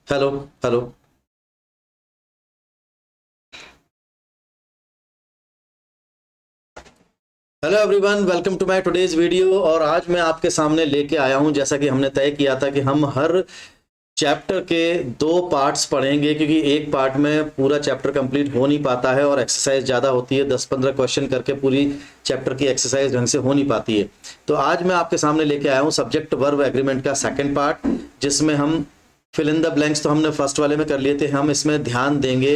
Hello hello. Hello everyone, welcome to my today's video. और आज मैं आपके सामने लेके आया हूं, जैसा कि हमने तय किया था कि हम हर चैप्टर के 2 पार्ट्स पढ़ेंगे, क्योंकि एक पार्ट में पूरा चैप्टर कंप्लीट हो नहीं पाता है और एक्सरसाइज ज़्यादा होती है। 10-15 क्वेश्चन करके पूरी चैप्टर की एक्सरसाइज ढंग से हो नहीं पाती है। तो आज मैं आपके सामने लेके आया हूँ सब्जेक्ट वर्ब एग्रीमेंट का सेकेंड पार्ट, जिसमें हम फिल इन द ब्लैंक्स तो हमने फर्स्ट वाले में कर लिए थे। हम इसमें ध्यान देंगे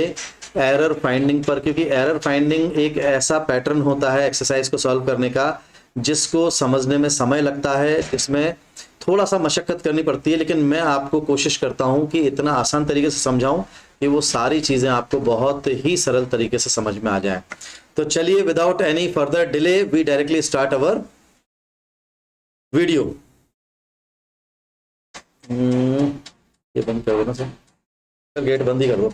एरर फाइंडिंग पर, क्योंकि एरर फाइंडिंग एक ऐसा पैटर्न होता है एक्सरसाइज को सॉल्व करने का जिसको समझने में समय लगता है, जिसमें थोड़ा सा मशक्कत करनी पड़ती है, लेकिन मैं आपको कोशिश करता हूं कि इतना आसान तरीके से समझाऊं कि वो सारी चीज़ें आपको बहुत ही सरल तरीके से समझ में आ जाए। तो चलिए, without any further delay we directly start our video. ये बंद कर दो ना सर, गेट बंद ही कर दो।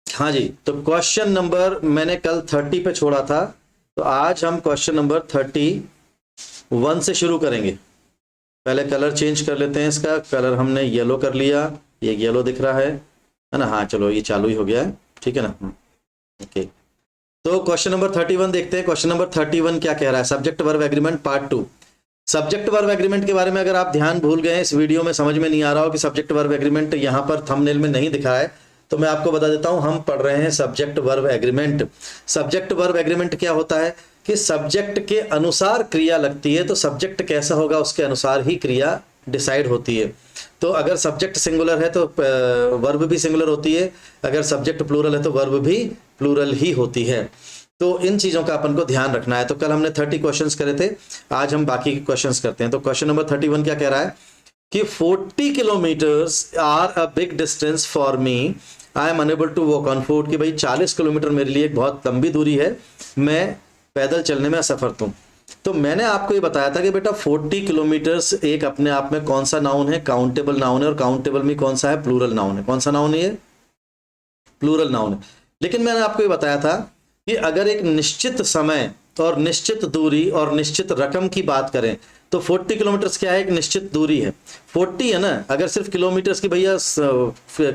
हाँ जी, तो क्वेश्चन नंबर मैंने कल 30 पे छोड़ा था, तो आज हम क्वेश्चन नंबर 31 से शुरू करेंगे। पहले कलर चेंज कर लेते हैं। इसका कलर हमने येलो कर लिया, ये येलो दिख रहा है ना। हाँ चलो, ये चालू ही हो गया है, ठीक है ना। ओके, तो क्वेश्चन नंबर 31 देखते हैं। क्वेश्चन नंबर 31 क्या कह रहा है? Subject verb agreement part 2। Subject verb agreement के बारे में अगर आप ध्यान भूल गए, इस वीडियो में समझ में नहीं आ रहा हो कि सब्जेक्ट वर्ब एग्रीमेंट यहाँ पर थंबनेल में नहीं दिखा है, तो मैं आपको बता देता हूं। हम पढ़ रहे हैं subject verb agreement. Subject verb agreement क्या होता है कि सब्जेक्ट के अनुसार क्रिया लगती है, तो सब्जेक्ट कैसा होगा उसके अनुसार ही क्रिया डिसाइड होती है। तो अगर सब्जेक्ट सिंगुलर है तो वर्ब भी सिंगुलर होती है, अगर सब्जेक्ट प्लूरल है तो वर्ब भी प्लूरल ही होती है। तो इन चीज़ों का अपन को ध्यान रखना है। तो कल हमने 30 क्वेश्चंस करे थे, आज हम बाकी के क्वेश्चंस करते हैं। तो क्वेश्चन नंबर 31 क्या कह रहा है कि 40 kilometres are a big distance for me, I am unable to walk on foot. कि भाई 40 किलोमीटर मेरे लिए एक बहुत लंबी दूरी है, मैं पैदल चलने में असफर्त हूँ। तो मैंने आपको ये बताया था कि बेटा 40 किलोमीटर्स एक अपने आप में कौन सा नाउन है? काउंटेबल नाउन है। और काउंटेबल में कौन सा है? प्लूरल नाउन है। कौन सा नाउन है ये? प्लूरल नाउन है। लेकिन मैंने आपको ये बताया था कि अगर एक निश्चित समय और निश्चित दूरी और निश्चित रकम की बात करें तो 40 किलोमीटर्स क्या है? एक निश्चित दूरी है। 40 है ना। अगर सिर्फ किलोमीटर्स की भैया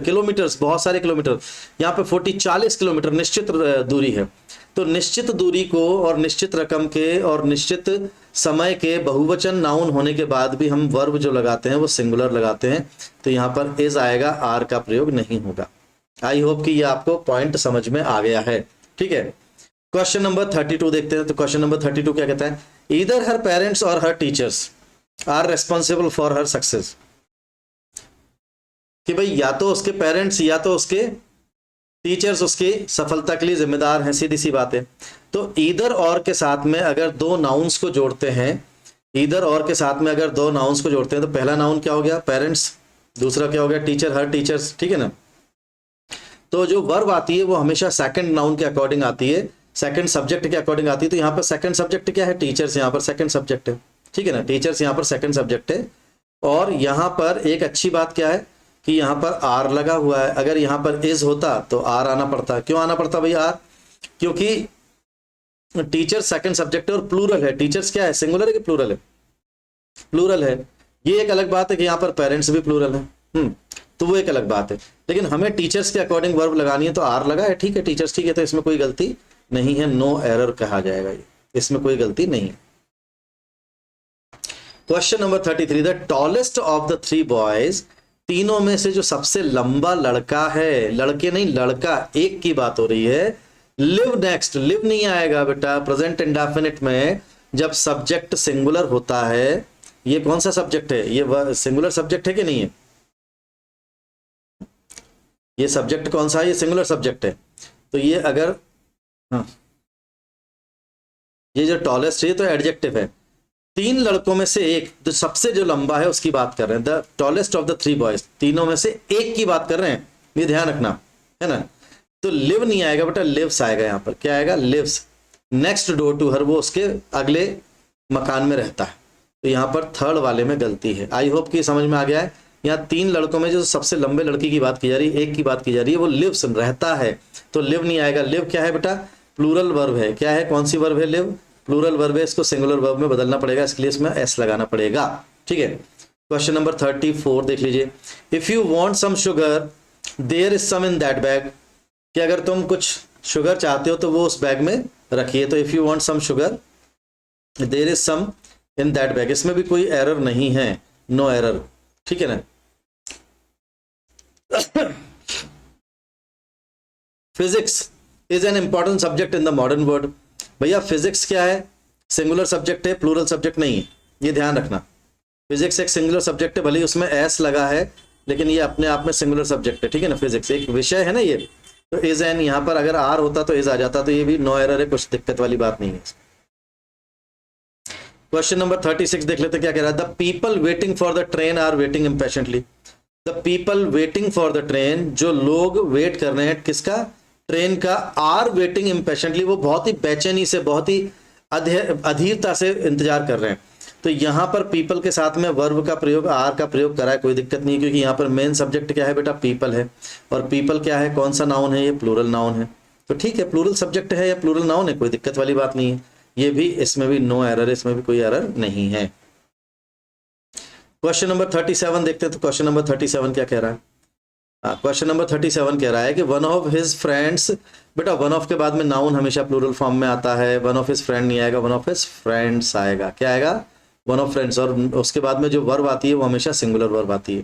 किलोमीटर्स बहुत सारे किलोमीटर, यहाँ पे 40 किलोमीटर निश्चित दूरी है। तो निश्चित दूरी को और निश्चित रकम के और निश्चित समय के बहुवचन नाउन होने के बाद भी हम वर्ब जो लगाते हैं वो सिंगुलर लगाते हैं। तो यहाँ पर इज आएगा, आर का प्रयोग नहीं होगा। आई होप कि ये आपको पॉइंट समझ में आ गया है, ठीक है। क्वेश्चन नंबर 32 देखते हैं। तो क्वेश्चन नंबर 32 क्या कहता है? ईदर हर पेरेंट्स और her teachers are responsible for her success. कि भाई या तो उसके पेरेंट्स या तो उसके टीचर्स उसकी सफलता के लिए जिम्मेदार हैं, सीधी सी बात है। तो ईदर और के साथ में अगर दो नाउन्स को जोड़ते हैं, ईदर और के साथ में अगर दो नाउन्स को जोड़ते हैं, तो पहला नाउन क्या हो गया? पेरेंट्स। दूसरा क्या हो गया? टीचर, हर टीचर्स, ठीक है ना। तो जो वर्ब आती है वो हमेशा सेकंड नाउन के अकॉर्डिंग आती है, सेकंड सब्जेक्ट के अकॉर्डिंग आती है। तो यहाँ पर सेकंड सब्जेक्ट क्या है? टीचर्स। यहाँ पर सेकंड सब्जेक्ट है, ठीक है ना। टीचर्स यहाँ पर सेकंड सब्जेक्ट है। और यहाँ पर एक अच्छी बात क्या है कि यहाँ पर आर लगा हुआ है। अगर यहाँ पर इज होता तो आर आना पड़ता। क्यों आना पड़ता भाई आर? क्योंकि टीचर सेकंड सब्जेक्ट है और प्लूरल है। टीचर्स क्या है? सिंगुलर है कि प्लूरल है? प्लूरल है। ये एक अलग बात है कि यहाँ पर पेरेंट्स भी प्लूरल है, तो वो एक अलग बात है। लेकिन हमें टीचर्स के अकॉर्डिंग वर्ब लगानी है, तो आर लगा है, ठीक है, टीचर्स, ठीक है। तो इसमें कोई गलती नहीं है, नो एरर कहा जाएगा, ये इसमें कोई गलती नहीं है। Question number 33, the tallest of the 3 boys, तीनों में से जो सबसे लंबा लड़का है, लड़के नहीं लड़का, एक की बात हो रही है। लिव नेक्स्ट, लिव नहीं आएगा बेटा प्रेजेंट इंडेफिनिट में जब सब्जेक्ट सिंगुलर होता है। ये कौन सा सब्जेक्ट है? ये सिंगुलर सब्जेक्ट है कि नहीं है? ये सब्जेक्ट कौन सा है? ये सिंगुलर सब्जेक्ट है। तो ये अगर हाँ, ये जो टॉलेस्ट है तो एडजेक्टिव है। 3 लड़कों में से एक, जो सबसे जो लंबा है उसकी बात कर रहे हैं। The tallest of the 3 boys, तीनों में से एक की बात कर रहे हैं, ये ध्यान रखना है ना। तो लिव नहीं आएगा बेटा, लिव्स आएगा। यहाँ पर क्या आएगा? Lives. Next door to her, वो उसके अगले मकान में रहता है। तो यहाँ पर थर्ड वाले में गलती है। आई होप कि समझ में आ गया है। यहाँ 3 लड़कों में जो सबसे लंबे लड़की की बात की जा रही है, एक की बात की जा रही है, वो लिव्स रहता है। तो लिव नहीं आएगा। लिव क्या है बेटा? प्लूरल वर्ब है। क्या है? कौन सी वर्ब है? लिव प्लूरल वर्ब है। इसको सिंगुलर वर्ब में बदलना पड़ेगा, इसके लिए इसमें एस लगाना पड़ेगा। ठीक है। क्वेश्चन नंबर 34 देख लीजिए। If you want some sugar there is some in that bag, कि अगर तुम कुछ शुगर चाहते हो तो वो उस बैग में रखिए। तो if you want some sugar there is some in that bag, इसमें भी कोई एरर नहीं है, नो एरर, ठीक है ना। Physics is an important subject in the modern world. भैया फिजिक्स क्या है, सिंगुलर सब्जेक्ट है, प्लूरल सब्जेक्ट नहीं है, ये ध्यान रखना। फिजिक्स एक सिंगुलर सब्जेक्ट है, भले ही उसमें एस लगा है, लेकिन ये अपने आप में सिंगुलर सब्जेक्ट है, ठीक है ना। फिजिक्स एक विषय है ना ये, तो इज एन यहाँ पर अगर आर होता तो इज आ जाता, तो ये भी नो एरर है, कुछ दिक्कत वाली बात नहीं है। क्वेश्चन नंबर 36 देख लेते क्या कह रहा है। The people waiting for the train are waiting impatiently. The people waiting for the train, जो लोग वेट कर रहे हैं किसका, ट्रेन का, आर वेटिंग इम्पेशेंटली, वो बहुत ही बेचैनी से, बहुत ही अधीरता से इंतजार कर रहे हैं। तो यहाँ पर पीपल के साथ में वर्ब का प्रयोग, आर का प्रयोग करा है, कोई दिक्कत नहीं, क्योंकि यहाँ पर मेन सब्जेक्ट क्या है बेटा, पीपल है, और पीपल क्या है, कौन सा नाउन है, ये प्लूरल नाउन है। तो ठीक है, प्लूरल सब्जेक्ट है या प्लूरल नाउन है, कोई दिक्कत वाली बात नहीं है। ये भी, इसमें भी नो एरर है, इसमें भी कोई एरर नहीं है। क्वेश्चन नंबर 37 देखते हैं। तो क्वेश्चन नंबर 37 क्या कह रहा है। क्वेश्चन नंबर 37 कह रहा है कि वन ऑफ हिज फ्रेंड्स, बेटा वन ऑफ के बाद में नाउन हमेशा प्लूरल फॉर्म में आता है, वन ऑफ हिज फ्रेंड नहीं आएगा, वन ऑफ हिज फ्रेंड्स आएगा। क्या आएगा, वन ऑफ फ्रेंड्स, और उसके बाद में जो वर्ब आती है वो हमेशा सिंगुलर वर्ब आती है,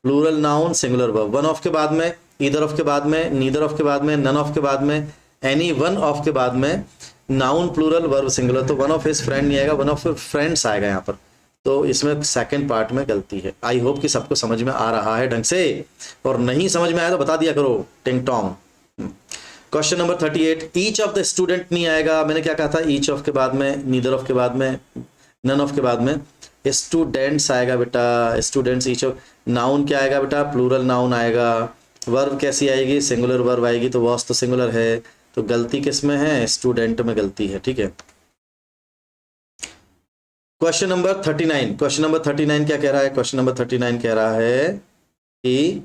plural noun singular verb. One of के बाद में, ईदर ऑफ के बाद में, नीदर ऑफ के बाद में, नन ऑफ के बाद में, एनी वन ऑफ के बाद में नाउन प्लूरल वर्ब सिंगुलर। तो वन ऑफ हिज फ्रेंड नहीं आएगा, वन ऑफ फ्रेंड्स आएगा यहाँ पर। तो इसमें सेकंड पार्ट में गलती है। आई होप कि सबको समझ में आ रहा है ढंग से, और नहीं समझ में आया तो बता दिया करो, टिंग टोंग। Question number 38, each of the student नहीं आएगा। मैंने क्या कहा था, ईच ऑफ के बाद में, नीदर ऑफ के बाद में, नन ऑफ के बाद में स्टूडेंट्स आएगा बेटा, स्टूडेंट्स। ईच ऑफ, नाउन क्या आएगा बेटा, प्लूरल नाउन आएगा। वर्ब कैसी आएगी, सिंगुलर वर्ब आएगी, तो वॉस तो सिंगुलर है, तो गलती किस में है, स्टूडेंट में गलती है, ठीक है। क्वेश्चन नंबर 39, क्वेश्चन नंबर 39 क्या कह रहा है, क्वेश्चन नंबर 39 कह रहा है कि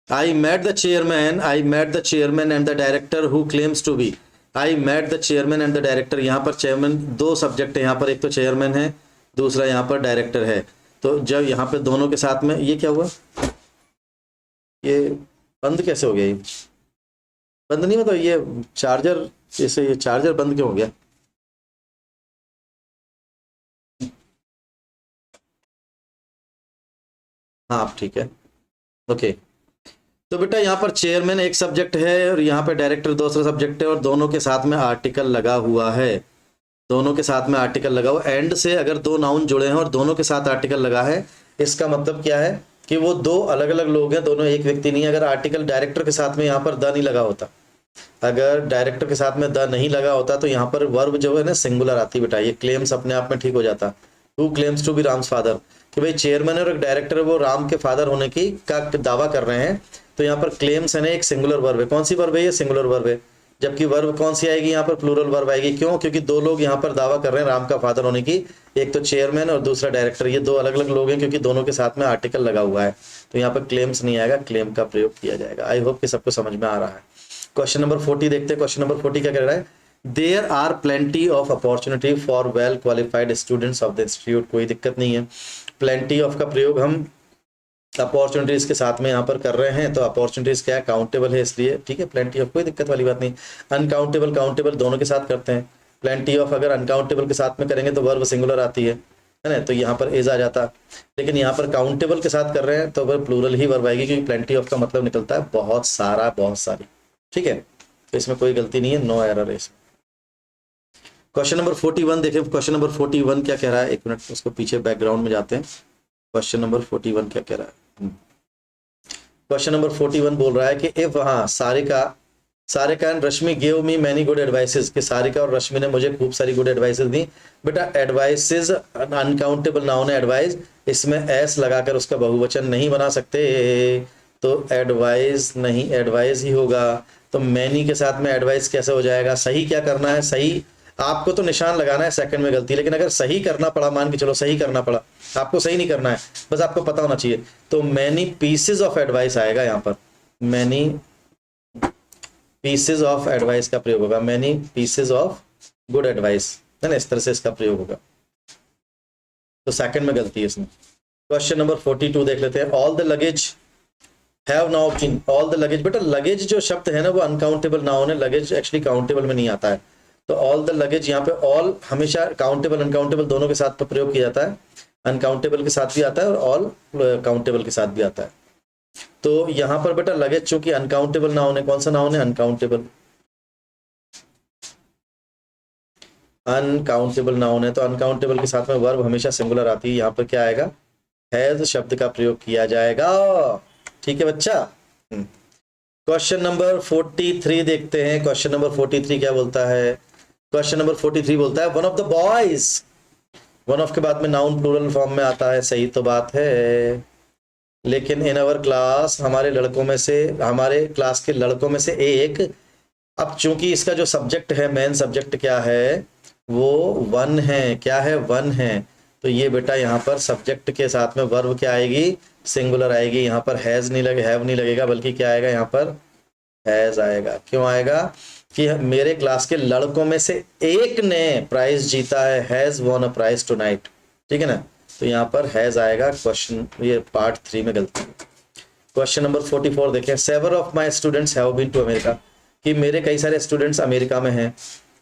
I met the chairman, I met the chairman and the director who claims to be. I met the chairman and the director, यहाँ पर चेयरमैन, दो सब्जेक्ट है यहाँ पर, एक तो चेयरमैन है, दूसरा यहाँ पर डायरेक्टर है। तो जब यहाँ पे दोनों के साथ में, ये क्या हुआ, ये बंद कैसे हो गया, ये बंद नहीं, मतलब ये चार्जर, जैसे ये चार्जर बंद क्यों हो गया। हाँ ठीक है, ओके। तो बेटा यहाँ पर चेयरमैन एक सब्जेक्ट है और यहाँ पे डायरेक्टर दूसरा सब्जेक्ट है, और दोनों के साथ में आर्टिकल लगा हुआ है, दोनों के साथ में आर्टिकल लगा हुआ। एंड से अगर दो नाउन जुड़े हैं और दोनों के साथ आर्टिकल लगा है, इसका मतलब क्या है कि वो दो अलग अलग लोग हैं, दोनों एक व्यक्ति नहीं है। अगर आर्टिकल डायरेक्टर के साथ में यहाँ पर द नहीं लगा होता, अगर डायरेक्टर के साथ में द नहीं लगा होता, तो यहाँ पर वर्ब जो है ना सिंगुलर आती बेटा, ये क्लेम्स अपने आप में ठीक हो जाता। Who claims to be Ram's father, कि भाई चेयरमैन और एक डायरेक्टर है वो राम के फादर होने की का दावा कर रहे हैं। तो यहाँ पर क्लेम्स है ना, एक सिंगुलर वर्ब है। कौन सी वर्ब है, ये सिंगुलर वर्ब है। जबकि वर्ब कौन सी आएगी यहाँ पर, प्लूरल वर्ब आएगी। क्यों, क्योंकि दो लोग यहाँ पर दावा कर रहे हैं राम का फादर होने की, एक तो चेयरमैन और दूसरा डायरेक्टर। ये दो अलग अलग लोग हैं क्योंकि दोनों के साथ में आर्टिकल लगा हुआ है। तो यहाँ पर क्लेम्स नहीं आएगा, क्लेम का प्रयोग किया जाएगा। आई होप कि सबको समझ में आ रहा है। क्वेश्चन नंबर 40 देखते हैं। क्वेश्चन नंबर 40 क्या कह रहा है, there are plenty of opportunity for well qualified students of the institute. कोई दिक्कत नहीं है, प्लेंटी ऑफ का प्रयोग हम अपॉर्चुनिटीज के साथ में यहाँ पर कर रहे हैं। तो अपॉर्चुनिटीज क्या है, काउंटेबल है, इसलिए ठीक है, प्लेंटी ऑफ, कोई दिक्कत वाली बात नहीं। अनकाउंटेबल, काउंटेबल दोनों के साथ करते हैं। प्लेंटी ऑफ अगर अनकाउंटेबल के साथ में करेंगे तो वर्ब सिंगुलर आती है ना, तो यहाँ पर इज आ जाता। लेकिन यहाँ पर काउंटेबल के साथ कर रहे हैं तो वर्ब प्लूरल ही वर्ब आएगी, क्योंकि प्लेंटी ऑफ का मतलब निकलता है बहुत सारा, बहुत सारी, ठीक है। तो इसमें कोई गलती नहीं है, नो एरर है इसमें। क्वेश्चन नंबर 41 देखें। क्वेश्चन नंबर 41 क्या कह रहा है, एक मिनट उसको पीछे बैकग्राउंड में जाते हैं। क्वेश्चन नंबर 41 क्या कह रहा है, क्वेश्चन नंबर 41 बोल रहा है कि इफ, हाँ, Sarika and Rashmi give me many good advices, कि सारिका और रश्मि ने मुझे खूब सारी गुड एडवाइसेस दी। बेटा एडवाइसेस अनकाउंटेबल नाउन है, एडवाइस, इसमें एस लगाकर उसका बहुवचन नहीं बना सकते, तो एडवाइस नहीं, एडवाइस ही होगा। तो मैनी के साथ में एडवाइस कैसे हो जाएगा। सही क्या करना है, सही आपको तो निशान लगाना है सेकंड में गलती, लेकिन अगर सही करना पड़ा, मान के चलो सही करना पड़ा, आपको सही नहीं करना है, बस आपको पता होना चाहिए। तो मैनी पीसेस ऑफ एडवाइस आएगा यहाँ पर, मैनी पीसेस ऑफ एडवाइस का प्रयोग होगा, many pieces of good advice है ना, इस तरह से इसका प्रयोग होगा। तो सेकंड में गलती है इसमें। क्वेश्चन नंबर 42 देख लेते हैं। All the luggage have now been, all the luggage, बेटा लगेज जो शब्द है ना वो अनकाउंटेबल नाउन है, लगेज एक्चुअली काउंटेबल में नहीं आता है। तो ऑल द लगेज, यहाँ पे ऑल हमेशा काउंटेबल अनकाउंटेबल दोनों के साथ प्रयोग किया जाता है, अनकाउंटेबल के साथ भी आता है और ऑल काउंटेबल के साथ भी आता है। तो यहाँ पर बेटा लगेज चूंकि अनकाउंटेबल नाउन है, कौन सा नाउन है, अनकाउंटेबल, अनकाउंटेबल नाउन है, तो अनकाउंटेबल के साथ में वर्ब हमेशा सिंगुलर आती है। यहाँ पर क्या आएगा, हैज शब्द का प्रयोग किया जाएगा। ठीक है बच्चा। क्वेश्चन नंबर 43 देखते हैं। क्वेश्चन नंबर 43 क्या बोलता है, क्वेश्चन नंबर 43 बोलता है one of the boys, one of के बाद में नाउन प्लूरल फॉर्म में आता है, सही तो बात है, लेकिन इन अवर क्लास, हमारे लड़कों में से, हमारे क्लास के लड़कों में से एक, अब चूंकि इसका जो सब्जेक्ट है, मेन सब्जेक्ट क्या है, वो वन है, क्या है, वन है, तो ये बेटा यहाँ पर सब्जेक्ट के साथ में वर्ब क्या आएगी, सिंगुलर आएगी। यहाँ पर हैज नहीं लगे, हैव नहीं लगेगा, बल्कि क्या आएगा, यहाँ पर हैज आएगा। क्यों आएगा, कि मेरे क्लास के लड़कों में से एक ने प्राइज जीता है, has won a prize tonight, ठीक है ना, तो यहाँ पर हैज आएगा। क्वेश्चन, ये पार्ट 3 में गलती है। क्वेश्चन नंबर 44 देखें। Several of my students have been to America, कि मेरे कई सारे स्टूडेंट्स अमेरिका में हैं,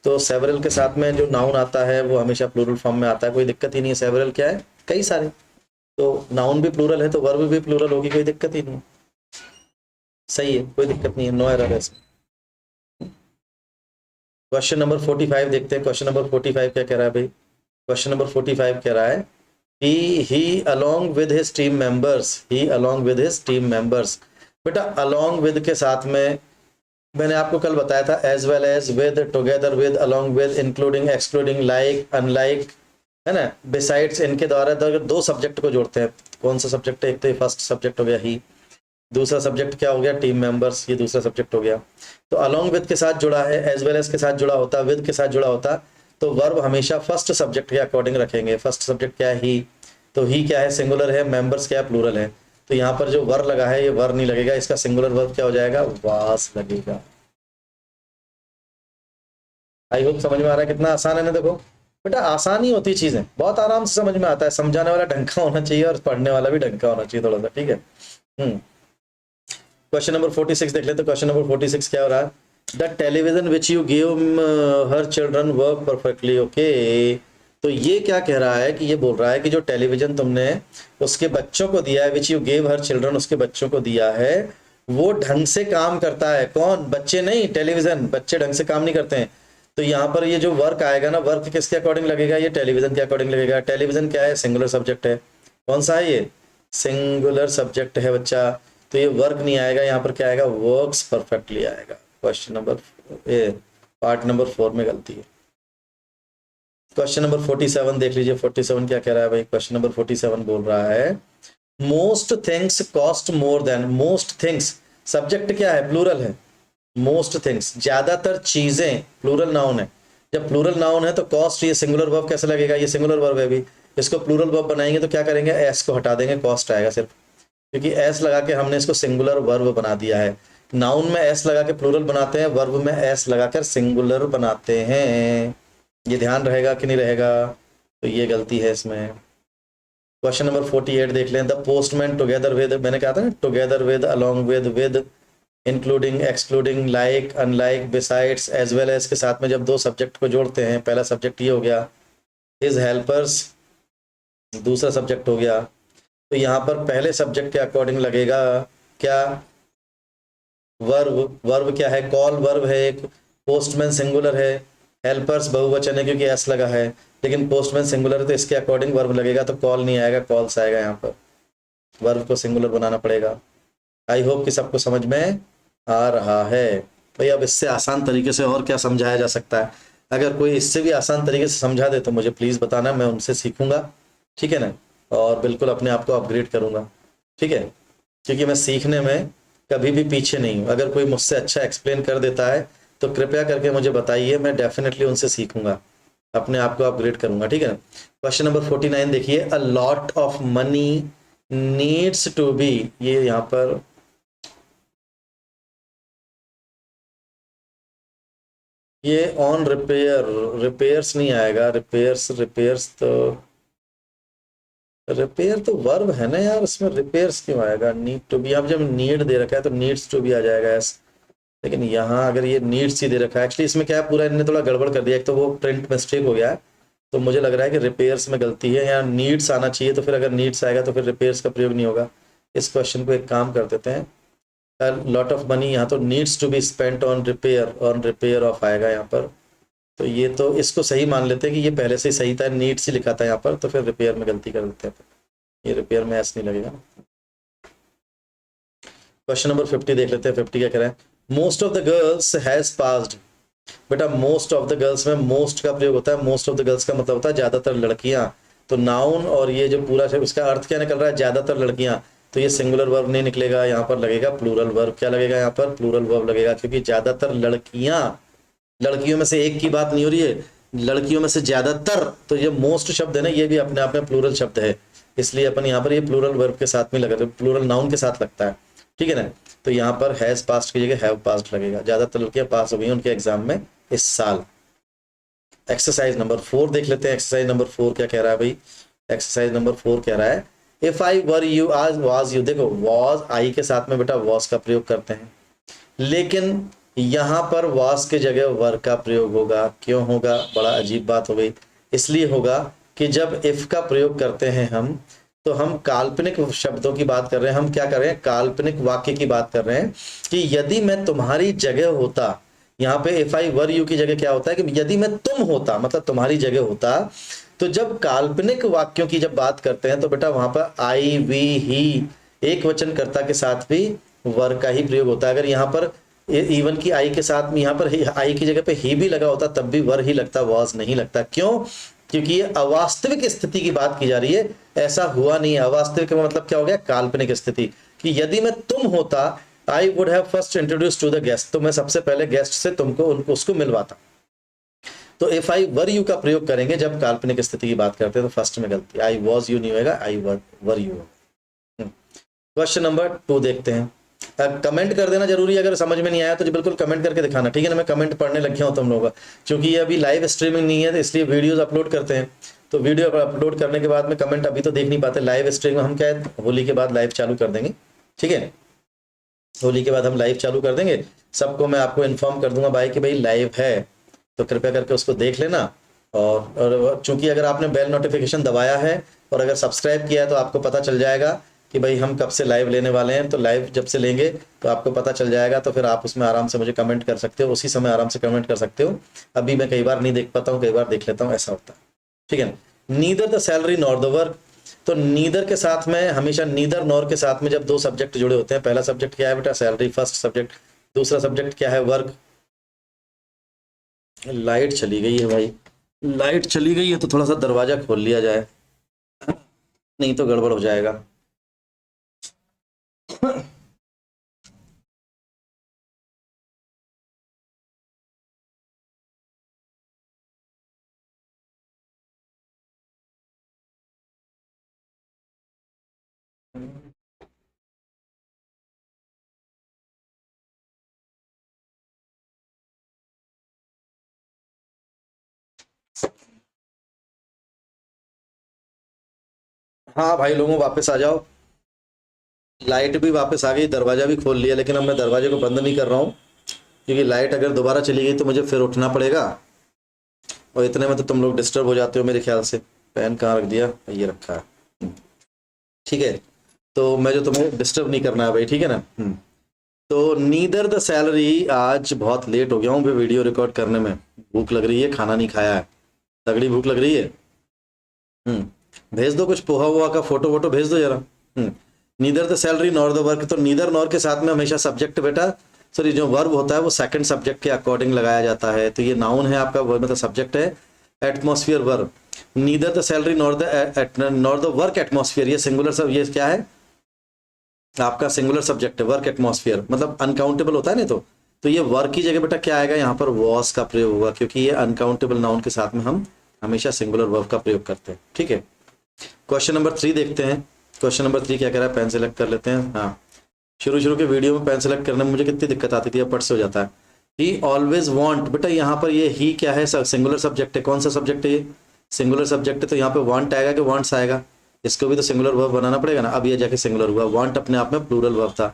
तो सेवरल के साथ में जो नाउन आता है वो हमेशा प्लूरल फॉर्म में आता है, कोई दिक्कत ही नहीं है। सेवरल क्या है, कई सारे, तो नाउन भी प्लूरल है तो वर्ब भी प्लूरल होगी, कोई दिक्कत ही नहीं है, सही है, कोई दिक्कत नहीं है, नो एरर है इसमें। क्वेश्चन नंबर 45 देखते हैं। क्वेश्चन नंबर 45 क्या कह रहा है भाई, क्वेश्चन नंबर 45 कह रहा है he along with his team members, he along with his team members, बेटा along with के साथ में मैंने आपको कल बताया था as well as, with, together with, along with, including, excluding, like, unlike, है ना, besides, इनके द्वारा अगर दो सब्जेक्ट को जोड़ते हैं, कौन सा सब्जेक्ट है, एक तो फर्स्ट सब्जेक्ट हो गया ही, दूसरा सब्जेक्ट क्या हो गया, टीम मेंबर्स, ये दूसरा सब्जेक्ट हो गया। तो along with के साथ जुड़ा है, as well as के साथ जुड़ा होता, with के साथ जुड़ा होता, तो वर्ब हमेशा फर्स्ट सब्जेक्ट के अकॉर्डिंग रखेंगे। फर्स्ट सब्जेक्ट क्या है, ही, तो ही क्या है, सिंगुलर है, मेंबर्स क्या है, प्लूरल है, तो यहाँ पर जो वर लगा है ये वर नहीं लगेगा, इसका सिंगुलर वर्ब क्या हो जाएगा, वास लगेगा। आई होप समझ में आ रहा है, कितना आसान है ना। देखो बेटा आसान ही होती चीजें, बहुत आराम से समझ में आता है, समझाने वाला ढंग का होना चाहिए और पढ़ने वाला भी ढंग का होना चाहिए थोड़ा सा, ठीक है। क्वेश्चन नंबर 46 देख लेते। क्वेश्चन नंबर 46 क्या हो रहा है, the television which you give her children work perfectly, okay. तो ये क्या कह रहा है, कि ये बोल रहा है कि जो टेलीविजन तुमने उसके बच्चों को दिया है, which you give her children, उसके बच्चों को दिया है, वो ढंग से काम करता है। कौन, बच्चे नहीं, टेलीविजन, बच्चे ढंग से काम नहीं करते हैं। तो यहाँ पर ये जो वर्क आएगा ना, वर्क किसके अकॉर्डिंग लगेगा, ये टेलीविजन के अकॉर्डिंग लगेगा। टेलीविजन क्या है, सिंगुलर सब्जेक्ट है, कौन सा है, ये सिंगुलर सब्जेक्ट है बच्चा, तो ये वर्क नहीं आएगा, यहाँ पर क्या आएगा, वर्क्स परफेक्टली आएगा। क्वेश्चन नंबर, ये पार्ट नंबर 4 में गलती है। क्वेश्चन नंबर 47 देख लीजिए। 47 क्या कह रहा है भाई, क्वेश्चन नंबर 47 बोल रहा है most things cost more than, most things subject क्या है, प्लूरल है, मोस्ट थिंग्स ज्यादातर चीजें, प्लूरल नाउन है। जब प्लूरल नाउन है तो कॉस्ट, ये सिंगुलर वर्ब कैसे लगेगा, ये सिंगुलर वर्ब है भी, इसको प्लूरल वर्ब बनाएंगे तो क्या करेंगे, एस को हटा देंगे, कॉस्ट आएगा सिर्फ, क्योंकि एस लगा के हमने इसको सिंगुलर वर्ब बना दिया है। नाउन में एस लगा के प्लूरल बनाते हैं, वर्ब में एस लगाकर सिंगुलर बनाते हैं। ये ध्यान रहेगा कि नहीं रहेगा, तो ये गलती है इसमें। क्वेश्चन नंबर 48 देख लें। द पोस्टमैन टुगेदर विद, मैंने कहा था ना, together with, along with, including, excluding, like, unlike, besides, as well as के साथ में जब दो सब्जेक्ट को जोड़ते हैं, पहला सब्जेक्ट ये हो गया, हिज हेल्पर्स, दूसरा सब्जेक्ट हो गया, तो यहाँ पर पहले सब्जेक्ट के अकॉर्डिंग लगेगा क्या, वर्ब, वर्ब क्या है, कॉल वर्ब है एक, पोस्टमैन सिंगुलर है, हेल्पर्स बहुवचन है क्योंकि एस लगा है, लेकिन पोस्टमैन सिंगुलर है तो इसके अकॉर्डिंग वर्ब लगेगा, तो कॉल नहीं आएगा, कॉल्स आएगा। यहाँ पर वर्ब को सिंगुलर बनाना पड़ेगा। आई होप कि सबको समझ में आ रहा है भाई। अब इससे आसान तरीके से और क्या समझाया जा सकता है, अगर कोई इससे भी आसान तरीके से समझा दे तो मुझे प्लीज़ बताना, मैं उनसे सीखूंगा, ठीक है ना, और बिल्कुल अपने आप को अपग्रेड करूंगा, ठीक है, क्योंकि मैं सीखने में कभी भी पीछे नहीं हूँ। अगर कोई मुझसे अच्छा एक्सप्लेन कर देता है तो कृपया करके मुझे बताइए, मैं डेफिनेटली उनसे सीखूंगा, अपने आप को अपग्रेड करूंगा, ठीक है ना। क्वेश्चन नंबर 49 देखिए। A lot of money needs to be, ये यहाँ पर ये ऑन रिपेयर, रिपेयर्स नहीं आएगा, रिपेयर्स, रिपेयर्स तो रिपेयर तो वर्ब है ना यार, इसमें रिपेयर्स क्यों आएगा? नीड टू बी, अब जब नीड दे रखा है तो नीड्स टू बी आ जाएगा एस। लेकिन यहाँ अगर ये नीड्स ही दे रखा है, एक्चुअली इसमें क्या है, पूरा इन्होंने थोड़ा गड़बड़ कर दिया। एक तो वो प्रिंट मिस्टेक हो गया है, तो मुझे लग रहा है कि रिपेयर्स में गलती है, यहाँ नीड्स आना चाहिए। तो फिर अगर नीड्स आएगा तो फिर रिपेयर्स का प्रयोग नहीं होगा। इस क्वेश्चन को एक काम कर देते हैं, लॉट ऑफ मनी, यहाँ तो needs to be spent on repair of आएगा यहाँ पर। तो ये तो इसको सही मान लेते हैं कि ये पहले से ही सही था, नीड्स ही लिखा था यहाँ पर, तो फिर रिपेयर में गलती कर देते हैं। ये रिपेयर में एस नहीं लगेगा। क्वेश्चन नंबर 50 देख लेते हैं। 50 क्या कह रहा है? Most of the girls has passed. बेटा मोस्ट ऑफ द गर्ल्स में मोस्ट का प्रयोग होता है। मोस्ट ऑफ द गर्ल्स का मतलब होता है ज्यादातर लड़कियां। तो नाउन और ये जो पूरा है उसका अर्थ क्या निकल रहा है? ज्यादातर लड़कियां। तो ये सिंगुलर वर्ब नहीं निकलेगा, यहाँ पर लगेगा प्लूरल वर्ब। क्या लगेगा यहाँ पर? प्लूरल वर्ब लगेगा, क्योंकि ज्यादातर लड़कियां, लड़कियों में से एक की बात नहीं हो रही है, लड़कियों में से ज्यादातर। तो ये मोस्ट शब्द है ना, ये भी अपने आप में प्लूरल शब्द है, इसलिए अपन यहाँ पर ये प्लूरल वर्ब के साथ में लगा, प्लूरल नाउन के साथ लगता है, ठीक है ना। तो यहाँ पर हैज पास्ड की जगह हैव पास्ड लगेगा। ज्यादातर लड़कियां पास हो गई उनके एग्जाम में इस साल। एक्सरसाइज नंबर 4 देख लेते हैं। एक्सरसाइज नंबर 4 क्या कह रहा है भाई? एक्सरसाइज नंबर 4 कह रहा है, इफ आई वर यू आज वाज यू। देखो वाज आई के साथ में बेटा वाज का प्रयोग करते हैं, लेकिन यहाँ पर वाज के जगह वर का प्रयोग होगा। क्यों होगा? बड़ा अजीब बात हो गई। इसलिए होगा कि जब इफ का प्रयोग करते हैं हम, तो हम काल्पनिक शब्दों की बात कर रहे हैं। हम क्या कर रहे हैं? काल्पनिक वाक्य की बात कर रहे हैं कि यदि मैं तुम्हारी जगह होता। यहाँ पे इफ आई वर यू की जगह क्या होता है कि यदि मैं तुम होता, मतलब तुम्हारी जगह होता। तो जब काल्पनिक वाक्यों की जब बात करते हैं तो बेटा वहां पर आई, वी, ही, एक वचन कर्ता के साथ भी वर का ही प्रयोग होता है। अगर यहाँ पर इवन की आई के साथ में यहाँ पर आई की जगह पे ही भी लगा होता तब भी वर ही लगता, वाज नहीं लगता। क्यों? क्योंकि ये अवास्तविक स्थिति की बात की जा रही है, ऐसा हुआ नहीं है। अवास्तविक का मतलब क्या हो गया? काल्पनिक स्थिति। कि यदि मैं तुम होता, I would have first introduce to the guest, तो मैं सबसे पहले गेस्ट से तुमको उसको मिलवाता। तो इफ आई वर यू का प्रयोग करेंगे जब काल्पनिक स्थिति की बात करते हैं तो फर्स्ट में गलती, आई वॉज यू नहीं होगा, आई वर यू। क्वेश्चन नंबर 2 देखते हैं। कमेंट कर देना जरूरी है, अगर समझ में नहीं आया तो जी बिल्कुल कमेंट करके दिखाना, ठीक है ना। मैं कमेंट पढ़ने लग गया हूँ तुम लोगों का, क्योंकि ये अभी लाइव स्ट्रीमिंग नहीं है तो इसलिए वीडियोस अपलोड करते हैं। तो वीडियो अपलोड करने के बाद में कमेंट अभी तो देख नहीं पाते। लाइव स्ट्रीम हम क्या है, होली के बाद लाइव चालू कर देंगे, ठीक है। होली के बाद हम लाइव चालू कर देंगे, सबको मैं आपको इन्फॉर्म कर दूंगा भाई कि भाई लाइव है, तो कृपया करके उसको देख लेना। और चूंकि अगर आपने बेल नोटिफिकेशन दबाया है और अगर सब्सक्राइब किया है तो आपको पता चल जाएगा कि भाई हम कब से लाइव लेने वाले हैं। तो लाइव जब से लेंगे तो आपको पता चल जाएगा, तो फिर आप उसमें आराम से मुझे कमेंट कर सकते हो, उसी समय आराम से कमेंट कर सकते हो। अभी मैं कई बार नहीं देख पाता हूँ, कई बार देख लेता हूँ, ऐसा होता है, ठीक है। Neither the salary nor the work. तो नीदर के साथ में हमेशा, नीदर नॉर के साथ में जब दो सब्जेक्ट जुड़े होते हैं, पहला सब्जेक्ट क्या है बेटा? Salary, first subject. दूसरा सब्जेक्ट क्या है? वर्क। लाइट चली गई है भाई, लाइट चली गई है तो थोड़ा सा दरवाजा खोल लिया जाए, नहीं तो गड़बड़ हो जाएगा। हाँ भाई लोगों वापस आ जाओ। लाइट भी वापस आ गई, दरवाजा भी खोल लिया, लेकिन अब मैं दरवाजे को बंद नहीं कर रहा हूँ, क्योंकि लाइट अगर दोबारा चली गई तो मुझे फिर उठना पड़ेगा, और इतने में तो तुम लोग डिस्टर्ब हो जाते हो मेरे ख्याल से। पेन कहाँ रख दिया? ये रखा है, ठीक है। तो मैं जो तुम्हें डिस्टर्ब नहीं करना है भाई, ठीक है ना। तो नीदर द सैलरी, आज बहुत लेट हो गया हूँ वीडियो रिकॉर्ड करने में, भूख लग रही है, खाना नहीं खाया है, तगड़ी भूख लग रही है। भेज दो कुछ पोहा वोहा का फोटो वोटो भेज दो जरा। Neither the salary nor the work. तो नीदर नॉर के साथ में हमेशा सब्जेक्ट बेटा, सॉरी जो वर्ब होता है वो सेकंड सब्जेक्ट के अकॉर्डिंग लगाया जाता है। तो ये नाउन है आपका, मतलब सब्जेक्ट है atmosphere verb. Neither the salary nor the work atmosphere, ये सिंगुलर सब, ये क्या है आपका? सिंगुलर सब्जेक्ट है, वर्क एटमॉस्फियर, मतलब अनकाउंटेबल होता है नहीं तो ये वर्क की जगह बेटा क्या आएगा? यहाँ पर वॉस का प्रयोग होगा, क्योंकि ये अनकाउंटेबल नाउन के साथ में हम हमेशा सिंगुलर वर्ब का प्रयोग करते हैं, ठीक है। क्वेश्चन नंबर 3 देखते हैं। क्वेश्चन नंबर 3 क्या कह रहा है? पेन सेलेक्ट कर लेते हैं। हाँ, शुरू के वीडियो में पेन सेलेक्ट करने में मुझे कितनी दिक्कत आती थी, अब पट से हो जाता है। ही ऑलवेज वॉन्ट, बेटा यहाँ पर ये ही क्या है? सिंगुलर सब्जेक्ट है। कौन सा सब्जेक्ट है ये? सिंगुलर सब्जेक्ट है, तो यहाँ पे वांट आएगा कि वांट्स आएगा? इसको भी तो सिंगुलर वर्ब बनाना पड़ेगा ना। अब ये जाके सिंगुलर हुआ, वांट अपने आप में प्लूरल वर्ब था,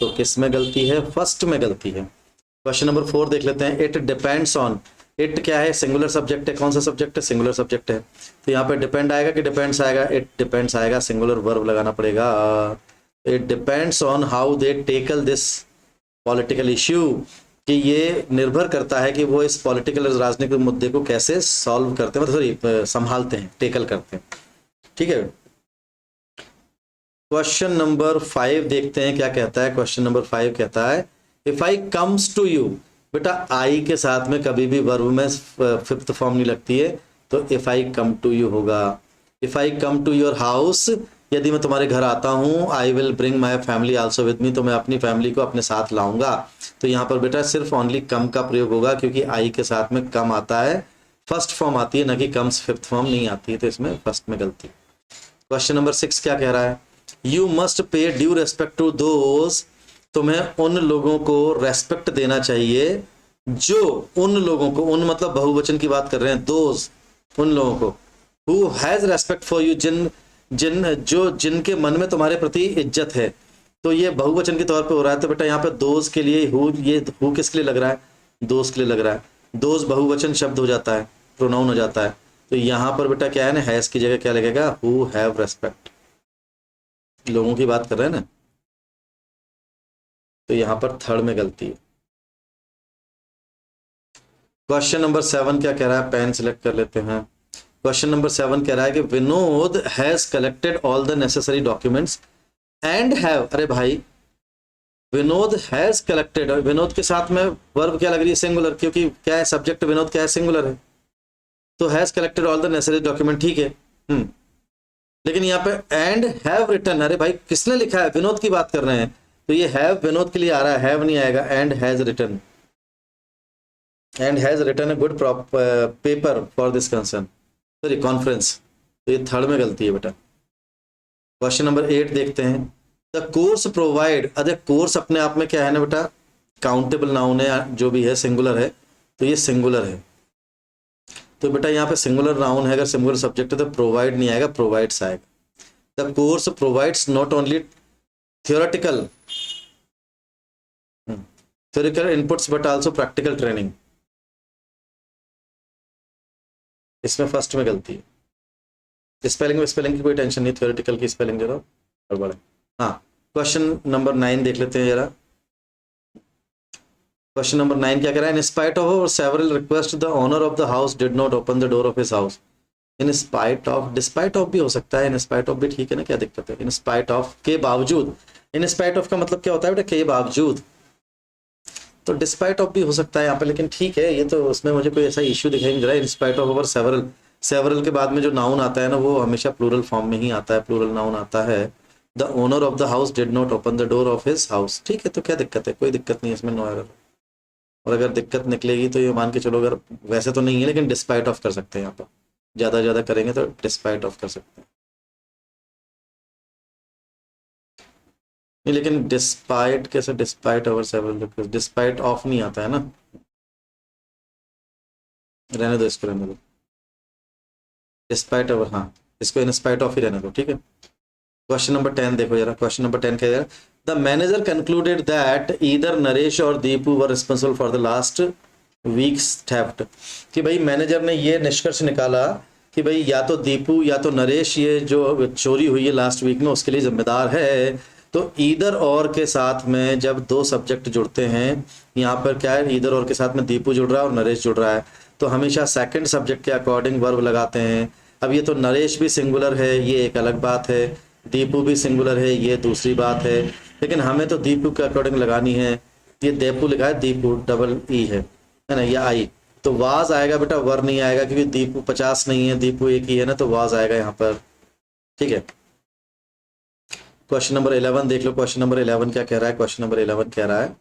तो किस में गलती है? फर्स्ट में गलती है। क्वेश्चन नंबर 4 देख लेते हैं। इट डिपेंड्स ऑन, इट क्या है? सिंगुलर सब्जेक्ट है। कौन सा सब्जेक्ट है? सिंगुलर सब्जेक्ट है। तो यहाँ पे डिपेंड आएगा कि डिपेंड्स आएगा? इट डिपेंड्स आएगा, सिंगुलर वर्ब लगाना पड़ेगा। It depends on how they tackle this political issue, कि ये निर्भर करता है कि वो इस पॉलिटिकल राजनीतिक मुद्दे को कैसे सॉल्व करते हैं, मतलब सॉरी संभालते हैं, टेकल करते हैं। ठीक है। क्वेश्चन नंबर 5 देखते हैं क्या कहता है। क्वेश्चन नंबर 5 कहता है if I comes to you. बेटा आई के साथ में कभी भी वर्ब में फिफ्थ फॉर्म नहीं लगती है, तो if I come to you होगा। If I come to your house, यदि मैं तुम्हारे घर आता हूँ, I will bring my family also with me, तो मैं अपनी फैमिली को अपने साथ लाऊंगा। तो यहाँ पर बेटा सिर्फ ओनली कम का प्रयोग होगा, क्योंकि आई के साथ में कम आता है, फर्स्ट फॉर्म आती है, ना कि कम्स फिफ्थ फॉर्म नहीं आती है, तो इसमें फर्स्ट में गलती। क्वेश्चन नंबर 6 क्या कह रहा है? You must pay due respect to those, तुम्हें उन लोगों को रेस्पेक्ट देना चाहिए जो, उन लोगों को, उन मतलब बहुवचन की बात कर रहे हैं, दोज उन लोगों को, who has respect for you, जिनके मन में तुम्हारे प्रति इज्जत है। तो ये बहुवचन के तौर पे हो रहा है, तो बेटा यहाँ पे दोज के लिए हु, ये हु किसके लिए लग रहा है? दोज के लिए लग रहा है। दोज बहुवचन शब्द हो जाता है, प्रोनाउन हो जाता है, तो यहाँ पर बेटा क्या है ना, हैज की जगह क्या लगेगा? हु हैव रेस्पेक्ट, लोगों की बात कर रहे हैं ना, तो यहाँ पर थर्ड में गलती है। क्वेश्चन नंबर 7 क्या कह रहा है? पेन सिलेक्ट कर लेते हैं। क्वेश्चन नंबर 7 कह रहा है कि Vinod has collected all the necessary documents and have, अरे भाई विनोद हैज कलेक्टेड, विनोद के साथ में वर्ब क्या लग रही है? सिंगुलर, क्योंकि क्या है? सब्जेक्ट विनोद क्या है? सिंगुलर है, तो has collected all the necessary document, ठीक है। लेकिन यहाँ पे एंड हैव रिटन, अरे भाई किसने लिखा है? विनोद की बात कर रहे हैं, तो ये हैव विनोद के लिए आ रहा है, हैव नहीं आएगा। And has written, and has written a good paper for this concern, sorry conference, तो ये थर्ड में गलती है बेटा। क्वेश्चन नंबर 8 देखते हैं। द कोर्स प्रोवाइड, अरे कोर्स अपने आप में क्या है ना बेटा? काउंटेबल नाउन है, जो भी है सिंगुलर है, तो ये सिंगुलर है, तो बेटा यहाँ पे सिंगुलर नाउन है, अगर सिंगुलर सब्जेक्ट है तो प्रोवाइड नहीं आएगा, प्रोवाइड्स आएगा। The course provides not only theoretical inputs but also practical training, इसमें फर्स्ट में गलती है। स्पेलिंग की कोई टेंशन नहीं, थ्योरेटिकल की स्पेलिंग जरा गड़बड़ है। हाँ, क्वेश्चन नंबर 9 देख लेते हैं जरा। क्वेश्चन नंबर 9 क्या कह रहा है? In spite of several request the owner of the house did not open the door of his house. In spite of, despite of भी हो सकता है, इन स्पाइट ऑफ भी ठीक है ना, क्या दिक्कत है? इन स्पाइट ऑफ, के बावजूद, इन स्पाइट ऑफ का मतलब क्या होता है बेटा? के बावजूद, तो डिस्पाइट ऑफ भी हो सकता है यहाँ पे, लेकिन ठीक है, ये तो उसमें मुझे कोई ऐसा इश्यू दिखाई नहीं दे रहा है। In spite of over several, several के बाद में जो नाउन आता है ना, वो हमेशा प्लूरल फॉर्म में ही आता है, प्लूरल नाउन आता है। The owner of the house did not open the door of his house, ठीक है, तो क्या दिक्कत है? कोई दिक्कत नहीं है इसमें, नो एरर। और अगर दिक्कत निकलेगी तो ये मान के चलो, अगर वैसे तो नहीं है, लेकिन डिस्पाइट ऑफ कर सकते हैं यहाँ पर, ज़्यादा करेंगे तो डिस्पाइट ऑफ कर सकते हैं। नहीं, लेकिन डिस्पाइट कैसे? Despite over several, despite of नहीं आता है ना, रहने दो इसको, रहने दो। डिस्पाइट ओवर, हाँ, इसको इन स्पाइट ऑफ ही रहने दो, ठीक है। क्वेश्चन नंबर 10 देखो जरा। क्वेश्चन नंबर 10 क्या है? The manager concluded that either Naresh और Deepu were responsible for the last week's theft, कि भाई मैनेजर ने ये निष्कर्ष निकाला कि भाई या तो दीपू या तो नरेश, ये जो चोरी हुई है लास्ट वीक में, उसके लिए जिम्मेदार है। तो ईदर और के साथ में जब दो सब्जेक्ट जुड़ते हैं, यहाँ पर क्या है? ईदर और के साथ में दीपू जुड़ रहा है और नरेश जुड़ रहा है, तो हमेशा सेकंड सब्जेक्ट के अकॉर्डिंग वर्ब लगाते हैं। अब ये तो नरेश भी सिंगुलर है, ये एक अलग बात है, दीपू भी सिंगुलर है, ये दूसरी बात है, लेकिन हमें तो दीपू के अकॉर्डिंग लगानी है। ये देपू लिखा है, दीपू डबल ई है ना, ये आई, तो वाज आएगा बेटा, वर नहीं आएगा, क्योंकि दीपू 50 नहीं है, दीपू एक ही है ना, तो वाज आएगा यहाँ पर, ठीक है। क्वेश्चन नंबर 11 देख लो। क्वेश्चन नंबर 11 क्या कह रहा है? क्वेश्चन नंबर 11 कह रहा है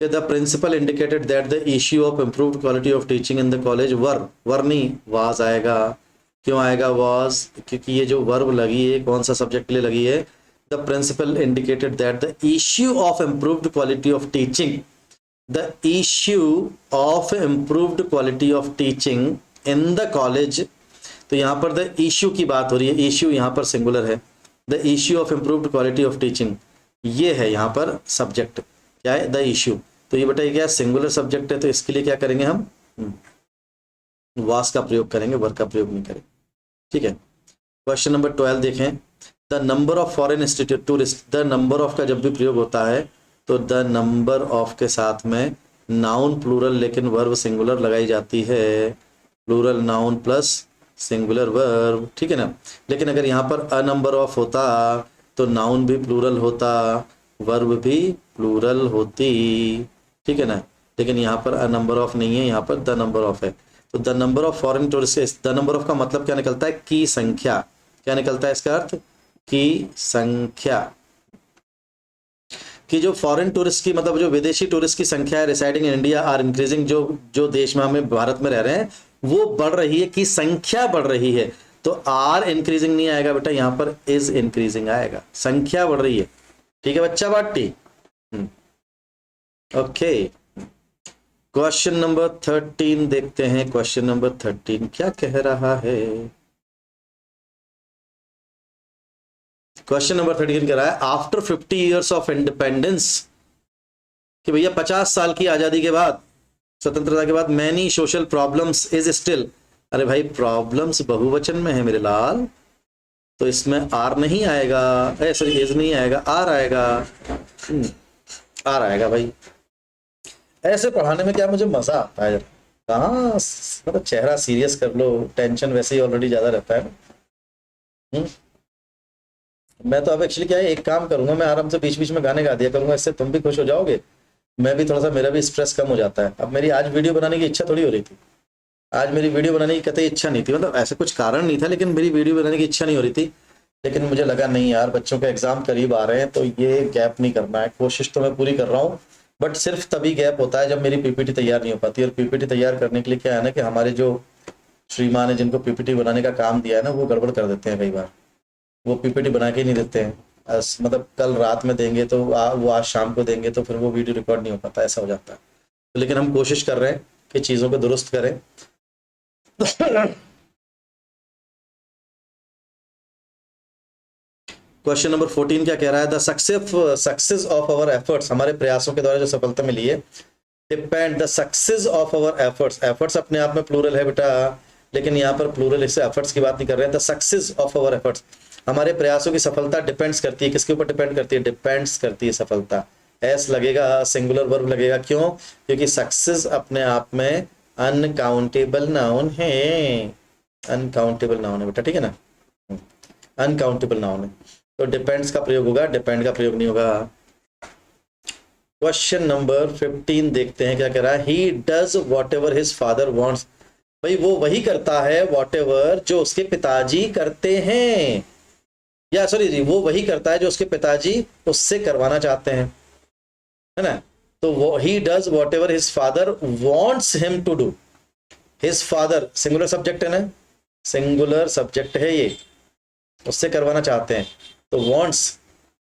the principal indicated that the issue of improved quality of teaching in the college were नहीं, वाज आएगा। क्यों आएगा वाज? क्योंकि ये जो वर्ब लगी है, कौन सा सब्जेक्ट के लिए लगी है? The principal indicated that the issue of improved quality of teaching, the issue of improved quality of teaching in the college, तो यहाँ पर द इश्यू की बात हो रही है, इश्यू यहाँ पर सिंगुलर है, the issue of improved quality of teaching, ये है यहाँ पर सब्जेक्ट, क्या है, द इश्यू। तो ये बेटा ये क्या सिंगुलर सब्जेक्ट है, तो इसके लिए क्या करेंगे हम, वास का प्रयोग करेंगे, वर का प्रयोग नहीं करेंगे, ठीक है। क्वेश्चन नंबर 12 देखें, the number of foreign institute tourist, the number of का जब भी प्रयोग होता है तो द नंबर ऑफ के साथ में नाउन प्लूरल लेकिन वर्ब सिंगुलर लगाई जाती है, plural noun plus singular verb, ठीक है ना। लेकिन अगर यहाँ पर अ नंबर ऑफ होता तो नाउन भी प्लूरल होता, वर्ब भी प्लूरल होती, ठीक है ना। लेकिन यहाँ पर अ नंबर ऑफ नहीं है, यहाँ पर द नंबर ऑफ है। तो the number of foreign tourist, the number of का मतलब क्या निकलता है, की संख्या, क्या निकलता है इसका अर्थ, की संख्या, कि जो फॉरेन टूरिस्ट की मतलब जो विदेशी टूरिस्ट की संख्या है residing in India are increasing, जो देश में हमें भारत में रह रहे हैं वो बढ़ रही है, की संख्या बढ़ रही है। तो आर इंक्रीजिंग नहीं आएगा बेटा, यहां पर इज इंक्रीजिंग आएगा, संख्या बढ़ रही है, ठीक है बच्चा बाटी। ओके, क्वेश्चन नंबर 13 देखते हैं, क्वेश्चन नंबर 13 क्या कह रहा है। क्वेश्चन नंबर 13 कह रहा है, आफ्टर 50 ईयर्स ऑफ इंडिपेंडेंस, कि भैया 50 साल की आजादी के बाद, स्वतंत्रता के बाद, many social problems is still, अरे भाई प्रॉब्लम्स बहुवचन में है मेरे लाल, तो इसमें आर नहीं आएगा, सॉरी इज नहीं आएगा, आर आएगा, आर आएगा भाई। ऐसे पढ़ाने में क्या मुझे मजा आता है, कहाँ मतलब चेहरा सीरियस कर लो, टेंशन वैसे ही ऑलरेडी ज्यादा रहता है। मैं तो अब एक्चुअली क्या है, एक काम करूंगा, मैं आराम से बीच बीच में गाने गा दिया करूंगा, इससे तुम भी खुश हो जाओगे, मैं भी थोड़ा सा, मेरा भी स्ट्रेस कम हो जाता है। अब मेरी आज वीडियो बनाने की इच्छा थोड़ी हो रही थी, आज मेरी वीडियो बनाने की कतई इच्छा नहीं थी, मतलब ऐसा कुछ कारण नहीं था, लेकिन मेरी वीडियो बनाने की इच्छा नहीं हो रही थी। लेकिन मुझे लगा नहीं यार, बच्चों के एग्जाम करीब आ रहे हैं तो ये गैप नहीं करना है, कोशिश तो मैं पूरी कर रहा हूँ, बट सिर्फ तभी गैप होता है जब मेरी पीपीटी तैयार नहीं हो पाती। और पीपीटी तैयार करने के लिए क्या है ना, कि हमारे जो श्रीमान ने जिनको पीपीटी बनाने का काम दिया है ना, वो गड़बड़ कर देते हैं कई बार, वो पीपीटी बना के नहीं देते हैं, मतलब कल रात में देंगे तो वो आज शाम को देंगे, तो फिर वो वीडियो रिकॉर्ड नहीं हो पाता, ऐसा हो जाता है। तो लेकिन हम कोशिश कर रहे हैं कि चीज़ों को दुरुस्त करें। क्वेश्चन नंबर 14 क्या कह रहा है, the success of our efforts, हमारे प्रयासों के द्वारा जो सफलता मिली है, depend, the success of our efforts, efforts अपने आप में प्लूरल है बेटा, लेकिन यहाँ पर प्लूरल इससे एफर्ट्स की बात नहीं कर रहे हैं। The success of our efforts, हमारे प्रयासों की सफलता डिपेंड्स करती है, किसके ऊपर डिपेंड करती है, डिपेंड्स करती है सफलता, एस लगेगा, सिंगुलर वर्ब लगेगा, क्यों, क्योंकि सक्सेस अपने आप में अनकाउंटेबल नाउन है, अनकाउंटेबल नाउन है बेटा, ठीक है ना, अनकाउंटेबल नाउन है, तो डिपेंड्स का प्रयोग होगा, डिपेंड का प्रयोग नहीं होगा। क्वेश्चन नंबर 15 देखते हैं क्या कह रहा है, ही does whatever his father wants, भाई वो वही करता है वॉट एवर जो उसके पिताजी करते हैं, या सॉरी जी, वो वही करता है जो उसके पिताजी उससे करवाना चाहते हैं, है ना। तो वो ही does whatever his father wants him to do, his father singular subject है ना, सिंगुलर सब्जेक्ट है ये, उससे करवाना चाहते हैं, तो वॉन्ट्स,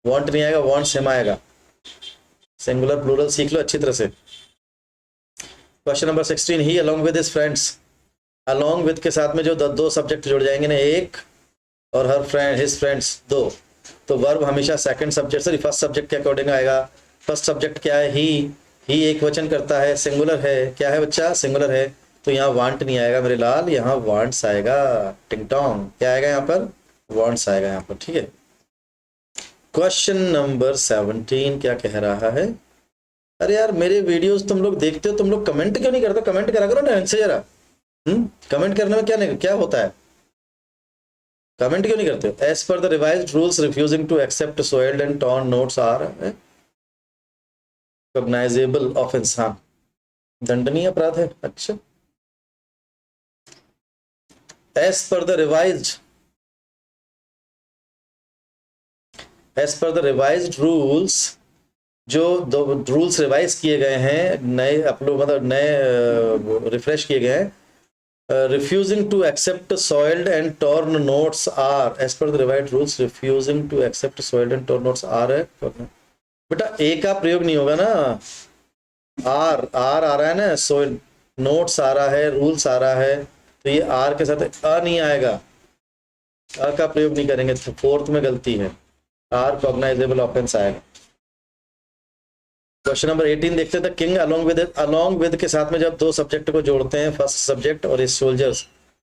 वॉन्ट नहीं आएगा, वॉन्ट्स हिम आएगा, सिंगुलर प्लूरल सीख लो अच्छी तरह से। Question number 16, he along with his friends, along with के साथ में जो दो सब्जेक्ट जुड़ जाएंगे ना, एक, और हर फ्रेंड हिज फ्रेंड्स दो, तो वर्ब हमेशा second subject, sorry first subject के अकॉर्डिंग आएगा। फर्स्ट सब्जेक्ट क्या है, ही एक वचन करता है, सिंगुलर है, क्या है बच्चा, सिंगुलर है, तो यहाँ वांट नहीं आएगा मेरे लाल, यहाँ वांट्स आएगा, टिंग टोंग, क्या आएगा यहाँ पर, वांट्स आएगा यहाँ पर, ठीक है। क्वेश्चन नंबर 17 क्या कह रहा है, अरे यार मेरे वीडियोस तुम लोग देखते हो, तुम लोग कमेंट क्यों नहीं करते, कमेंट करा करो ना इनसे जरा, कमेंट करने में क्या होता है, कमेंट क्यों नहीं करते हो। As per the revised rules refusing to accept soiled and torn notes are cognizable offence, हाँ दंडनीय अपराध है, अच्छा। As per the revised rules, जो दो रूल्स रिवाइज किए गए हैं, नए अपलोड मतलब नए रिफ्रेश किए गए हैं, refusing to accept soiled and torn notes are, as per the revised rules refusing to accept soiled and torn notes are है बेटा, ए का प्रयोग नहीं होगा ना, आर आ रहा है ना, सोइल्ड नोट्स आ रहा है, रूल्स आ रहा है, तो ये आर के साथ अ नहीं आएगा, अ का प्रयोग नहीं करेंगे, तो फोर्थ में गलती है, आर कॉग्नाइजेबल ऑफेंस आएगा। क्वेश्चन नंबर 18 देखते हैं। किंग अलोंग विद के साथ में जब दो सब्जेक्ट को जोड़ते हैं, फर्स्ट सब्जेक्ट और इस सोल्जर्स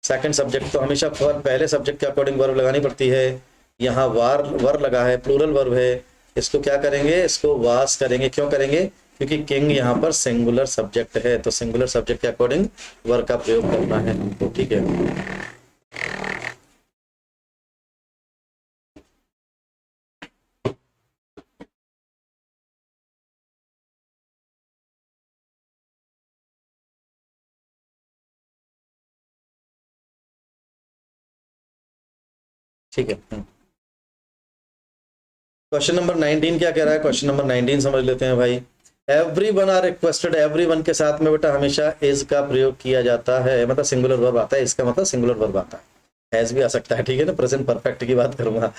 सेकंड सब्जेक्ट, तो हमेशा पहले सब्जेक्ट के अकॉर्डिंग वर्ब लगानी पड़ती है। यहाँ वर लगा है, प्लूरल वर्ब है, इसको क्या करेंगे, इसको वास करेंगे। क्यों करेंगे, क्योंकि किंग यहाँ पर सिंगुलर सब्जेक्ट है, तो सिंगुलर सब्जेक्ट के अकॉर्डिंग वर्ब का प्रयोग करना है हमको, ठीक है। ठीक है। क्वेश्चन नंबर 19 क्या कह रहा है, क्वेश्चन नंबर 19 समझ लेते हैं भाई। Everyone are requested, everyone के साथ में बेटा हमेशा इज का प्रयोग किया जाता है, मतलब सिंगुलर वर्ब आता है, इसका मतलब सिंगुलर वर्ब आता है, हैज भी आ सकता है, ठीक है ना। प्रेजेंट परफेक्ट की बात करूंगा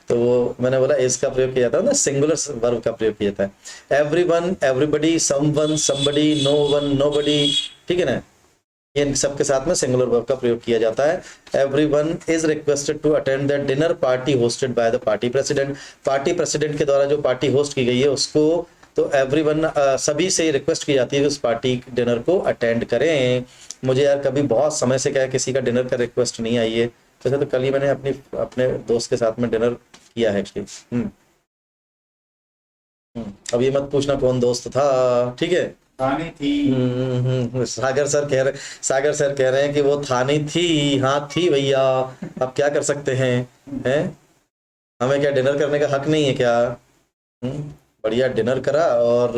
तो वो मैंने बोला इज का प्रयोग किया जाता है ना, सिंगुलर वर्ब का प्रयोग किया जाता है। Everyone, everybody, someone, somebody, no one, nobody, ठीक है ना, इन सबके साथ में सिंगुलर वर्ब का प्रयोग किया जाता है। Everyone is requested to attend the dinner party hosted by the party president, party president के द्वारा जो पार्टी होस्ट की गई है उसको, तो एवरीवन सभी से रिक्वेस्ट की जाती है कि उस पार्टी डिनर को अटेंड करें। मुझे यार कभी बहुत समय से क्या है, किसी का डिनर का रिक्वेस्ट नहीं आई है, तो कल ही मैंने अपने दोस्त के साथ में डिनर किया है एक्चुअली। अब ये मत पूछना कौन दोस्त था, ठीक है। थानी थी। सागर सर कह रहे हैं कि वो थानी थी, हाँ थी भैया, अब क्या कर सकते हैं, हैं हमें क्या डिनर करने का हक नहीं है क्या। बढ़िया डिनर करा और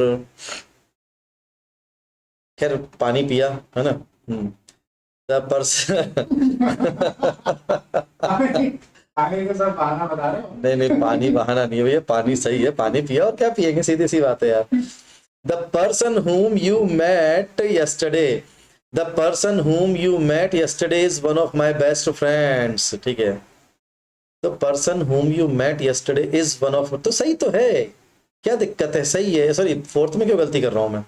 खैर पानी पिया, है ना। आगे को सब बहाना बता रहे हो। नहीं नहीं, पानी बहाना नहीं है भैया, पानी सही है, पानी पिया और क्या पिएंगे, सीधी सी बात है यार। The person whom you met yesterday, the person whom you met yesterday is one of my best friends, ठीक है। तो person whom you met yesterday is one of, तो सही तो है, क्या दिक्कत है, सही है। सॉरी, फोर्थ में क्यों गलती कर रहा हूं मैं,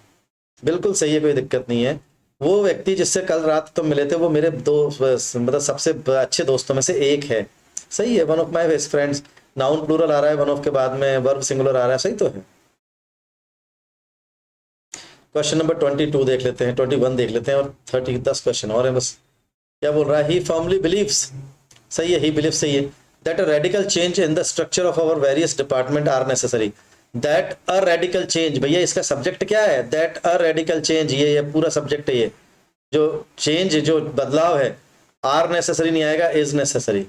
बिल्कुल सही है, कोई दिक्कत नहीं है। वो व्यक्ति जिससे कल रात तुम मिले थे वो मेरे मतलब सबसे अच्छे दोस्तों में से एक है, सही है। One of my best friends, noun plural आ रहा है, वन ऑफ के बाद में वर्ब सिंगुलर आ रहा है, सही तो है। क्वेश्चन नंबर 22 देख लेते हैं, 21 देख लेते हैं, और 10 क्वेश्चन और है बस। क्या बोल रहा है, ही फर्मली बिलीव्स, सही है, ही बिलीव सही है, that a radical change in the structure of our various department are necessary. That a radical change, भैया इसका सब्जेक्ट क्या है, दैट अ रेडिकल चेंज, ये पूरा सब्जेक्ट है, ये जो चेंज जो बदलाव है, आर नेसेसरी नहीं आएगा, इज नेसेसरी,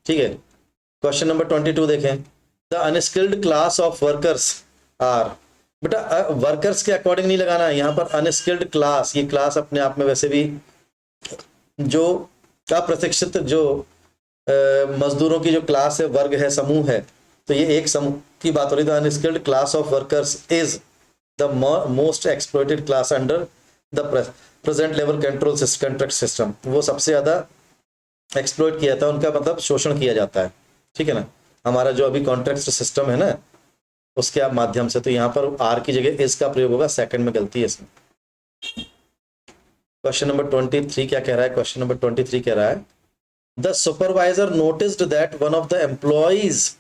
ठीक है। क्वेश्चन नंबर 22 देखें। The unskilled class of workers are, बेटा वर्कर्स के अकॉर्डिंग नहीं लगाना है यहाँ पर, अनस्किल्ड क्लास, ये क्लास अपने आप में वैसे भी जो अप्रशिक्षित जो मजदूरों की जो क्लास है, वर्ग है, समूह है, तो ये एक समूह की बात हो रही है। Unskilled class of workers is the most exploited class under the present level control contract system, वो सबसे ज्यादा एक्सप्लॉइट किया जाता है, उनका मतलब शोषण किया जाता है, ठीक है ना, हमारा जो अभी कॉन्ट्रैक्ट सिस्टम है ना, उसके माध्यम से। तो यहाँ पर आर की जगह इस का प्रयोग होगा, सेकंड में गलती है इसमें। क्वेश्चन नंबर 23 क्या कह रहा है, क्वेश्चन नंबर 23 कह रहा है, the supervisor noticed that one of the employees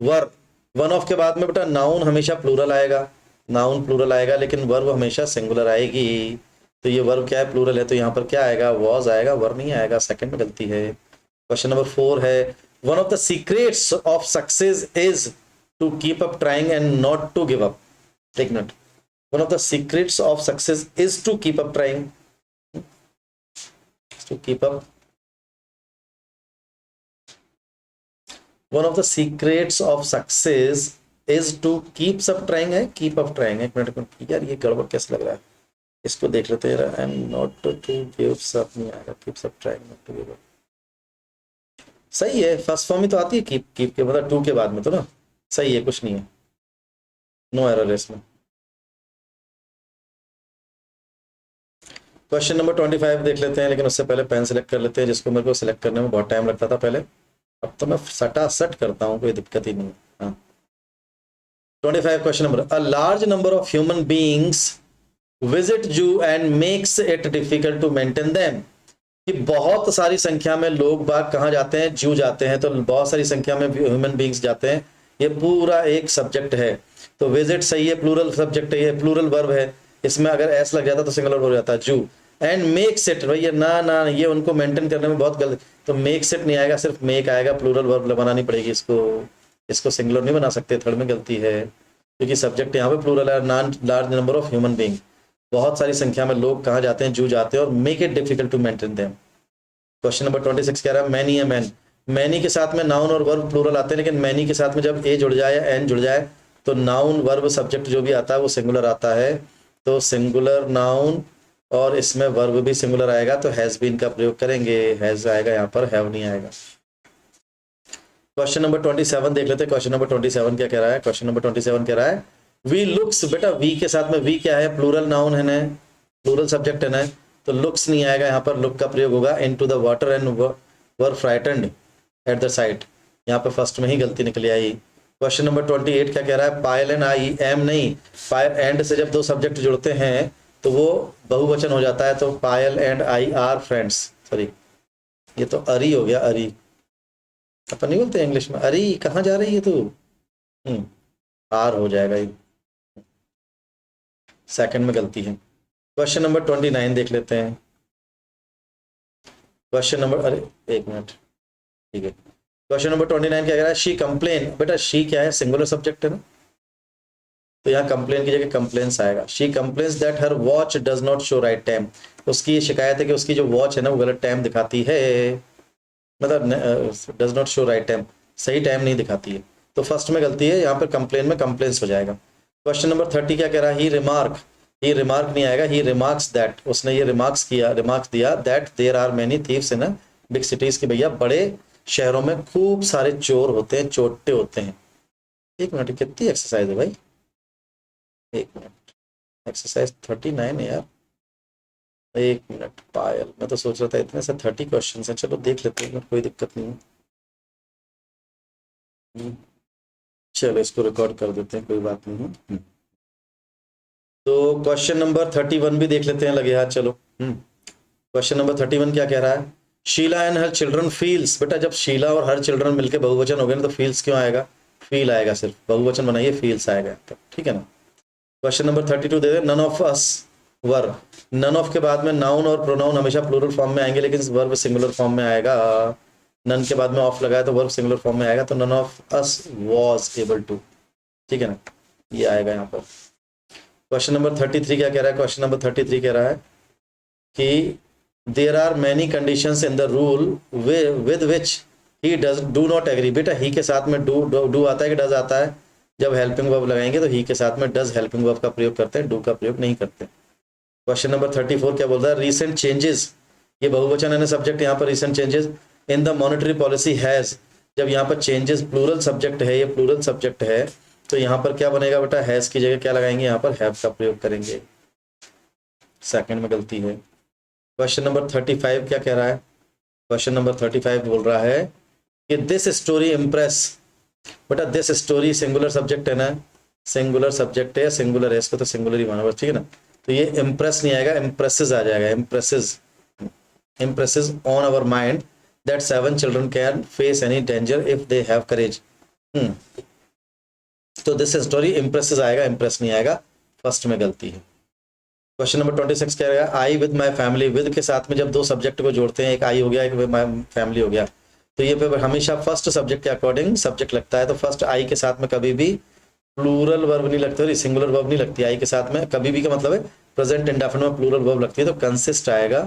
were, one of के बाद में बेटा नाउन हमेशा प्लूरल आएगा, नाउन प्लूरल आएगा, लेकिन वर्ब हमेशा सिंगुलर आएगी। तो ये वर्ब क्या है, प्लूरल है, तो यहाँ पर क्या आएगा, वॉज आएगा, वर्ब नहीं आएगा, सेकंड में गलती है। क्वेश्चन नंबर 4 है, one of the secrets of success is to keep up trying and not to give up. Take note. One of the secrets of success is to keep up trying. To keep up. One of the secrets of success is to keep up trying है, keep up trying है। एक minute यार, ये गड़बड़ कैसे लग रहा है, इसको देख लेते हैं। I am not to give up नहीं आएगा, keep up trying not to give up, सही है, फर्स्ट फॉर्म ही तो आती है keep के मतलब टू के बाद में, तो ना सही है, कुछ नहीं है, नो एरर है इसमें। क्वेश्चन नंबर 25 देख लेते हैं, लेकिन उससे पहले पेन सिलेक्ट कर लेते हैं, जिसको मेरे को सिलेक्ट करने में बहुत टाइम लगता था पहले, अब तो मैं सटासट करता हूँ, कोई दिक्कत ही नहीं है। 25 question number, a large number of human beings visit zoo and makes it difficult to maintain them, कि बहुत सारी संख्या में लोग बाग कहाँ जाते हैं, जू जाते हैं, तो बहुत सारी संख्या में ह्यूमन बींग्स जाते हैं, ये पूरा एक सब्जेक्ट है। तो विजिट सही है, प्लूरल सब्जेक्ट है, ये प्लूरल वर्ब है, इसमें अगर एस लग जाता तो सिंगुलर वर्ब हो जाता, जू। एंड मेक्स इट, भैया ना ये उनको मेंटेन करने में बहुत गलत, तो मेक्स इट नहीं आएगा, सिर्फ मेक आएगा, प्लूरल वर्ब बनानी पड़ेगी इसको सिंगुलर नहीं बना सकते, थर्ड में गलती है, क्योंकि सब्जेक्ट यहाँ पे प्लूरल है, non large number of human being, बहुत सारी संख्या में लोग कहाँ जाते हैं, जू जाते हैं, और make it difficult to maintain them. Question number 26 कह रहा है मैनी है मैन, मैनी के साथ में नाउन और वर्ब प्लूरल आते हैं, लेकिन मैनी के साथ में जब ए जुड़ जाए या एन जुड़ जाए तो नाउन वर्ब सब्जेक्ट जो भी आता है वो सिंगुलर आता है, तो सिंगुलर नाउन और इसमें वर्ब भी सिंगुलर आएगा, तो हैज बीन का प्रयोग करेंगे, हैज आएगा यहाँ पर, हैव नहीं आएगा। क्वेश्चन नंबर 27 देख लेते हैं। क्वेश्चन नंबर 27 क्या कह रहा है? क्वेश्चन नंबर 27 कह रहा है वी लुक्स, बेटा वी के साथ में वी क्या है, प्लूरल नाउन है ना, प्लूरल सब्जेक्ट है ना, तो लुक्स नहीं आएगा, यहाँ पर लुक का प्रयोग होगा, into the water and were frightened at the site, यहाँ पर फर्स्ट में ही गलती निकली आई। क्वेश्चन नंबर 28 क्या कह रहा है? पायल एंड आई एम नहीं, पायल एंड से जब दो सब्जेक्ट जुड़ते हैं तो वो बहुवचन हो जाता है, तो Payal and I are friends, sorry ये तो अरी हो गया, अरी अपन नहीं बोलते इंग्लिश में, अरी कहाँ जा रही है तू, आर हो जाएगा ये, सेकंड में गलती है। क्वेश्चन नंबर 29 देख लेते हैं। क्वेश्चन नंबर, अरे एक मिनट, ठीक है, क्वेश्चन नंबर 29 क्या कह रहा है? शी कंप्लेन, बेटा शी क्या है, सिंगुलर सब्जेक्ट है ना, तो यहाँ कंप्लेन की जगह कंप्लेंस आएगा। She complains that her watch does not show right time, उसकी ये शिकायत है कि उसकी जो वॉच है ना वो गलत टाइम दिखाती है, मतलब does not show right time, सही टाइम नहीं दिखाती है, तो फर्स्ट में गलती है, यहाँ पर कंप्लेन में कंप्लेंस हो जाएगा। क्वेश्चन नंबर 30 क्या कह रहा है? ही रिमार्क नहीं आएगा, ही रिमार्क्स दैट, उसने ये रिमार्क्स दिया that there are many thieves in big cities, के भैया बड़े शहरों में खूब सारे चोर होते हैं, चोटे होते हैं। एक मिनट, कितनी एक्सरसाइज है भाई, एक मिनट, एक्सरसाइज 39 है यार, एक मिनट पायल, मैं तो सोच रहा था इतने से 30 क्वेश्चन हैं, चलो देख लेते हैं, कोई दिक्कत नहीं है, चलो इसको रिकॉर्ड कर देते हैं, कोई बात नहीं है। तो क्वेश्चन नंबर 31 भी देख लेते हैं, लगे हाथ, चलो। क्वेश्चन नंबर 31 क्या कह रहा है? Sheela and her children feels, बेटा जब शीला और हर चिल्ड्रन मिलके बहुवचन हो गए ना तो फील्स क्यों आएगा, फील आएगा, सिर्फ बहुवचन बनाइए फील्स आएगा, ठीक है ना। क्वेश्चन नंबर 32 दे दे, none of us were, none of के बाद में नाउन और प्रोनाउन हमेशा प्लूरल फॉर्म में आएंगे, लेकिन वर्ब सिंगुलर फॉर्म में आएगा, नन के बाद में ऑफ लगाया तो वर्ब सिंगुलर फॉर्म में आएगा, तो none of us was able to, ठीक है ना, ये आएगा यहाँ पर। क्वेश्चन नंबर 33 क्या कह रहा है? क्वेश्चन नंबर 33 कह रहा है कि there are many conditions in the rule with which he does do not agree, बेटा ही के साथ में डू आता है कि डज आता है, जब हेल्पिंग वर्ब लगाएंगे तो ही के साथ में डज हेल्पिंग वर्ब का प्रयोग करते हैं, डू का प्रयोग नहीं करते। क्वेश्चन नंबर 34 क्या बोल रहा है? रीसेंट चेंजेस, ये बहुवचन है ना सब्जेक्ट, यहाँ पर recent changes in the monetary policy has, जब यहाँ पर चेंजेस प्लूरल सब्जेक्ट है, ये प्लूरल सब्जेक्ट है, तो यहाँ पर क्या बनेगा बेटा, हैज की जगह क्या लगाएंगे, यहाँ पर हैव का प्रयोग करेंगे, सेकंड में गलती है। क्वेश्चन नंबर 35 क्या कह रहा है? क्वेश्चन नंबर 35 बोल रहा है कि दिस स्टोरी इम्प्रेस, बेटा दिस स्टोरी सिंगुलर सब्जेक्ट है ना, सिंगुलर सब्जेक्ट है, सिंगुलर है, इसको तो सिंगुलर ही माना बस, ठीक है ना, तो ये इम्प्रेस नहीं आएगा, इम्प्रेसेस आ जाएगा, impresses on our mind that 7 children can face any danger if they have courage, तो दिस स्टोरी इम्प्रेसेस आएगा, इम्प्रेस नहीं आएगा, फर्स्ट में गलती है। क्वेश्चन नंबर 26 क्या रहेगा? आई विद माई फैमिली, विद के साथ में जब दो सब्जेक्ट को जोड़ते हैं, एक आई हो गया, एक माई फैमिली हो गया, तो ये पेपर हमेशा फर्स्ट सब्जेक्ट के अकॉर्डिंग सब्जेक्ट लगता है, तो फर्स्ट आई के साथ में कभी भी प्लूरल वर्ब नहीं लगती, सिंगुलर वर्ब नहीं लगती, आई के साथ में कभी भी का मतलब है प्रेजेंट इंडेफिनिट में प्लूरल वर्ब लगती है, तो कंसिस्ट आएगा,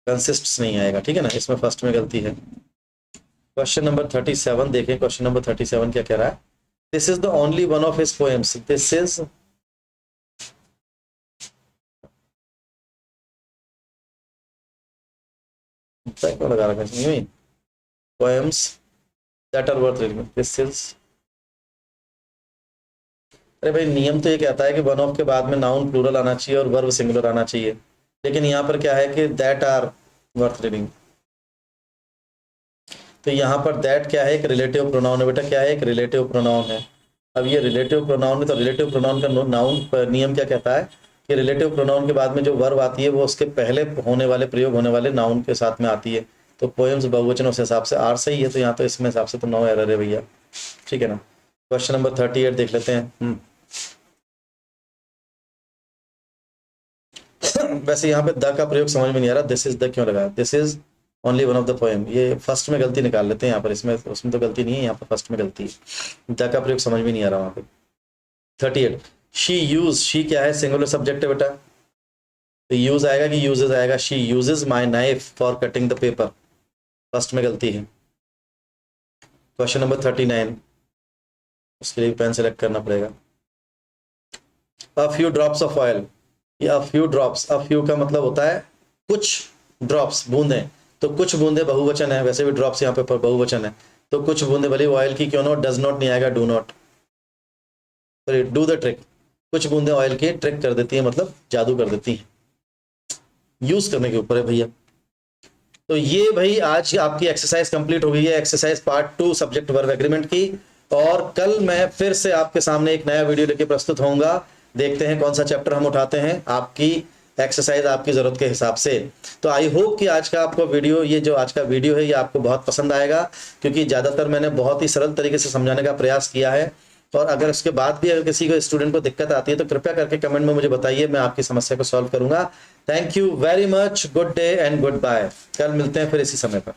कंसिस्ट्स नहीं आएगा, ठीक है ना, इसमें फर्स्ट में गलती है। क्वेश्चन नंबर 37 देखें, क्वेश्चन नंबर 37 क्या कह रहा है? This is the only one of his poems, this is, लगा रखा है poems that are worth reading, this is, अरे भाई नियम तो ये कहता है कि वन ऑफ के बाद में नाउन प्लूरल आना चाहिए और वर्ब सिंगुलर आना चाहिए, लेकिन यहाँ पर क्या है कि दैट आर वर्थ रीडिंग, तो यहाँ पर दैट क्या है, एक रिलेटिव प्रोनाउन है बेटा, क्या है, एक रिलेटिव प्रोनाउन है। अब ये रिलेटिव प्रोनाउन है, तो रिलेटिव प्रोनाउन का नाउन नियम क्या कहता है? कि रिलेटिव प्रोनाउन के बाद में जो वर्ब आती है वो उसके पहले होने वाले प्रयोग होने वाले नाउन के साथ में आती है। तो पोएम्स बहुवचन उस हिसाब से आर सही है, तो यहाँ तो इसमें हिसाब से तो नो एरर है भैया, ठीक है ना। क्वेश्चन नंबर 38 देख लेते हैं। वैसे यहाँ पे द का प्रयोग समझ में नहीं आ रहा, दिस इज द क्यों लगा, this is only one of the poem, ये फर्स्ट में गलती निकाल लेते हैं यहाँ पर, इसमें उसमें तो गलती नहीं है, यहाँ पर फर्स्ट में गलती है, द का प्रयोग समझ में नहीं आ रहा वहाँ पे। 38 शी यूज, शी क्या है, सिंगुलर सब्जेक्ट है बेटा, तो यूज आएगा कि यूजेस आएगा, she uses my knife for cutting the paper, first में गलती है। क्वेश्चन नंबर 39, उसके लिए पेन सेलेक्ट करना पड़ेगा। A few drops of oil, ये a few drops, a few का मतलब होता है कुछ ड्रॉप्स, बूंदें, तो कुछ बूंदे बहुवचन है, वैसे भी ड्रॉप्स यहाँ पे बहुवचन है, तो कुछ बूंदे भले ऑयल की क्यों ना, डज नॉट नहीं आएगा, do not, do the trick, कुछ बूंदे ऑयल की ट्रिक कर देती है, मतलब जादू कर देती है, यूज करने के ऊपर है भैया। तो ये भाई आज आपकी एक्सरसाइज कंप्लीट हो गई है, exercise part 2 subject verb agreement की, और कल मैं फिर से आपके सामने एक नया वीडियो लेके प्रस्तुत होऊंगा। देखते हैं कौन सा चैप्टर हम उठाते हैं, आपकी एक्सरसाइज आपकी जरूरत के हिसाब से। तो आई होप कि आज का आपको वीडियो, ये जो आज का वीडियो है, ये आपको बहुत पसंद आएगा, क्योंकि ज़्यादातर मैंने बहुत ही सरल तरीके से समझाने का प्रयास किया है। और अगर उसके बाद भी अगर किसी को स्टूडेंट को दिक्कत आती है तो कृपया करके कमेंट में मुझे बताइए, मैं आपकी समस्या को सॉल्व करूंगा। Thank you very much, good day and goodbye, कल मिलते हैं फिर इसी समय पर।